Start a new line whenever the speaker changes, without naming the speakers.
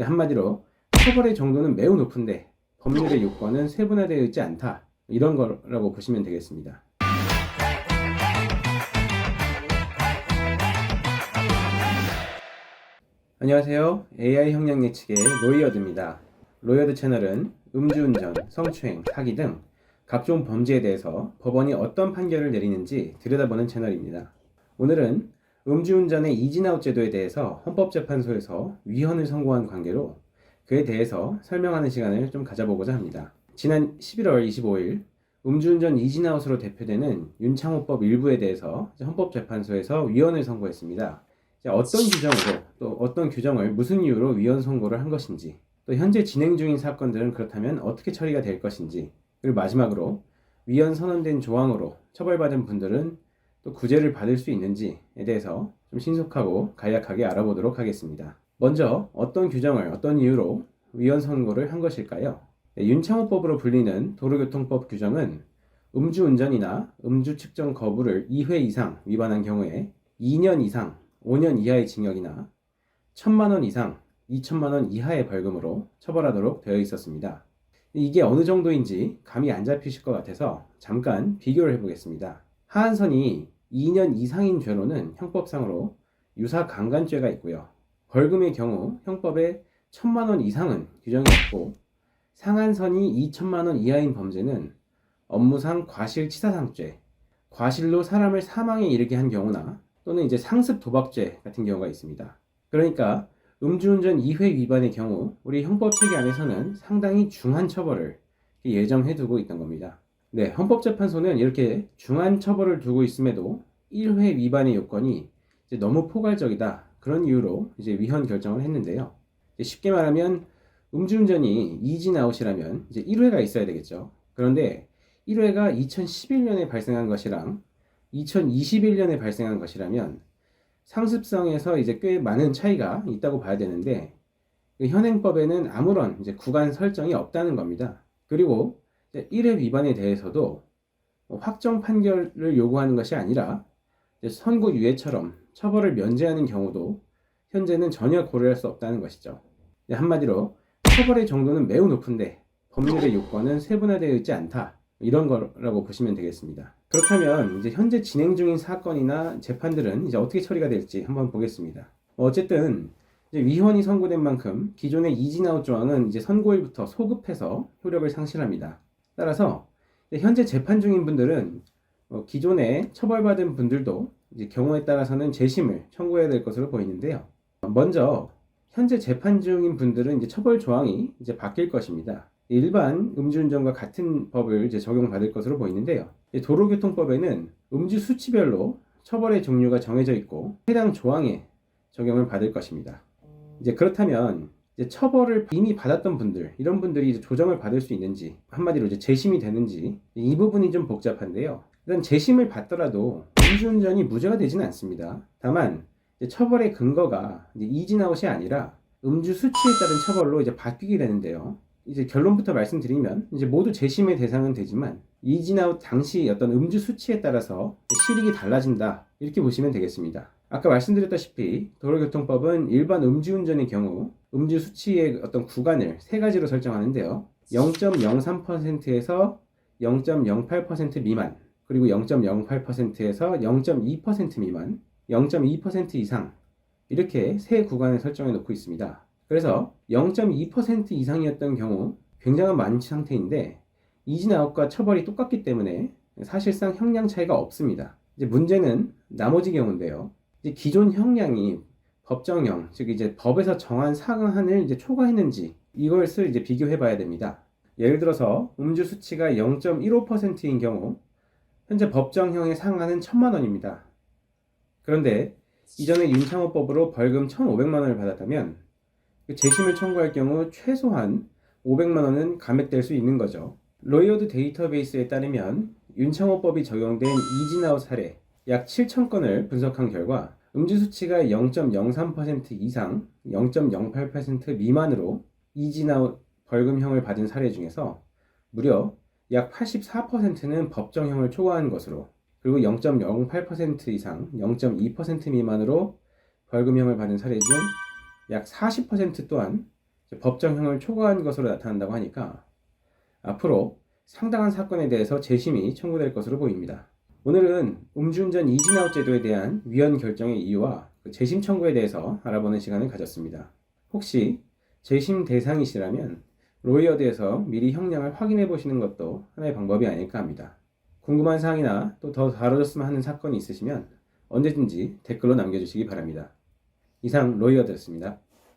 한마디로 처벌의 정도는 매우 높은데 법률의 요건은 세분화되어 있지 않다, 이런 거라고 보시면 되겠습니다. 안녕하세요. AI 형량 예측의 로이어드입니다. 로이어드 채널은 음주운전, 성추행, 사기 등 각종 범죄에 대해서 법원이 어떤 판결을 내리는지 들여다보는 채널입니다. 오늘은 음주운전의 이진아웃 제도에 대해서 헌법재판소에서 위헌을 선고한 관계로 그에 대해서 설명하는 시간을 좀 가져보고자 합니다. 지난 11월 25일 음주운전 이진아웃으로 대표되는 윤창호법 일부에 대해서 헌법재판소에서 위헌을 선고했습니다. 어떤 규정으로, 또 어떤 규정을 무슨 이유로 위헌 선고를 한 것인지, 또 현재 진행 중인 사건들은 그렇다면 어떻게 처리가 될 것인지, 그리고 마지막으로 위헌 선언된 조항으로 처벌받은 분들은 또 구제를 받을 수 있는지에 대해서 좀 신속하고 간략하게 알아보도록 하겠습니다. 먼저 어떤 규정을 어떤 이유로 위헌 선고를 한 것일까요? 윤창호법으로 불리는 도로교통법 규정은 음주운전이나 음주 측정 거부를 2회 이상 위반한 경우에 2년 이상 5년 이하의 징역이나 1,000만 원 이상 2,000만 원 이하의 벌금으로 처벌하도록 되어 있었습니다. 이게 어느 정도인지 감이 안 잡히실 것 같아서 잠깐 비교를 해보겠습니다. 하한선이 2년 이상인 죄로는 형법상으로 유사강간죄가 있고요. 벌금의 경우 형법에 1,000만 원 이상은 규정이 없고, 상한선이 2,000만 원 이하인 범죄는 업무상 과실치사상죄, 과실로 사람을 사망에 이르게 한 경우나 또는 이제 상습 도박죄 같은 경우가 있습니다. 그러니까 음주운전 2회 위반의 경우 우리 형법 체계 안에서는 상당히 중한 처벌을 예정해 두고 있던 겁니다. 네, 헌법재판소는 이렇게 중한 처벌을 두고 있음에도 1회 위반의 요건이 이제 너무 포괄적이다, 그런 이유로 이제 위헌 결정을 했는데요. 쉽게 말하면 음주운전이 이진아웃이라면 이제 1회가 있어야 되겠죠. 그런데 1회가 2011년에 발생한 것이랑 2021년에 발생한 것이라면 상습성에서 이제 꽤 많은 차이가 있다고 봐야 되는데, 현행법에는 아무런 이제 구간 설정이 없다는 겁니다. 그리고 1회 위반에 대해서도 확정 판결을 요구하는 것이 아니라 선고유예처럼 처벌을 면제하는 경우도 현재는 전혀 고려할 수 없다는 것이죠. 한마디로 처벌의 정도는 매우 높은데 법률의 요건은 세분화되어 있지 않다, 이런 거라고 보시면 되겠습니다. 그렇다면 이제 현재 진행 중인 사건이나 재판들은 이제 어떻게 처리가 될지 한번 보겠습니다. 어쨌든 이제 위헌이 선고된 만큼 기존의 이진아웃 조항은 이제 선고일부터 소급해서 효력을 상실합니다. 따라서 현재 재판 중인 분들은 기존에 처벌받은 분들도 이제 경우에 따라서는 재심을 청구해야 될 것으로 보이는데요. 먼저 현재 재판 중인 분들은 이제 처벌 조항이 이제 바뀔 것입니다. 일반 음주운전과 같은 법을 이제 적용받을 것으로 보이는데요. 도로교통법에는 음주 수치별로 처벌의 종류가 정해져 있고 해당 조항에 적용을 받을 것입니다. 이제 그렇다면 이제 처벌을 이미 받았던 분들, 이런 분들이 이제 조정을 받을 수 있는지, 한마디로 이제 재심이 되는지, 이 부분이 좀 복잡한데요. 일단 재심을 받더라도 음주운전이 무죄가 되지는 않습니다. 다만 이제 처벌의 근거가 이제 이진아웃이 아니라 음주 수치에 따른 처벌로 이제 바뀌게 되는데요. 이제 결론부터 말씀드리면 이제 모두 재심의 대상은 되지만 이진아웃 당시 어떤 음주 수치에 따라서 실익이 달라진다, 이렇게 보시면 되겠습니다. 아까 말씀드렸다시피 도로교통법은 일반 음주운전의 경우 음주 수치의 어떤 구간을 세 가지로 설정하는데요. 0.03%에서 0.08% 미만, 그리고 0.08%에서 0.2% 미만, 0.2% 이상, 이렇게 세 구간을 설정해 놓고 있습니다. 그래서 0.2% 이상이었던 경우 굉장한 만취 상태인데 이진아웃과 처벌이 똑같기 때문에 사실상 형량 차이가 없습니다. 이제 문제는 나머지 경우인데요. 이제 기존 형량이 법정형, 즉 이제 법에서 정한 상한을 이제 초과했는지, 이것을 이제 비교해 봐야 됩니다. 예를 들어서 음주 수치가 0.15%인 경우 현재 법정형의 상한은 1,000만 원입니다. 그런데 이전에 윤창호법으로 벌금 1,500만 원을 받았다면 재심을 청구할 경우 최소한 500만 원은 감액될 수 있는 거죠. 로이어드 데이터베이스에 따르면 윤창호법이 적용된 이진아웃 사례 약 7,000건을 분석한 결과 음주 수치가 0.03% 이상 0.08% 미만으로 이진아웃 벌금형을 받은 사례 중에서 무려 약 84%는 법정형을 초과한 것으로, 그리고 0.08% 이상 0.2% 미만으로 벌금형을 받은 사례 중 약 40% 또한 법정형을 초과한 것으로 나타난다고 하니까 앞으로 상당한 사건에 대해서 재심이 청구될 것으로 보입니다. 오늘은 음주운전 이진아웃 제도에 대한 위헌 결정의 이유와 재심 청구에 대해서 알아보는 시간을 가졌습니다. 혹시 재심 대상이시라면 로이어드에서 미리 형량을 확인해 보시는 것도 하나의 방법이 아닐까 합니다. 궁금한 사항이나 또 더 다뤄졌으면 하는 사건이 있으시면 언제든지 댓글로 남겨주시기 바랍니다. 이상 로이어드였습니다.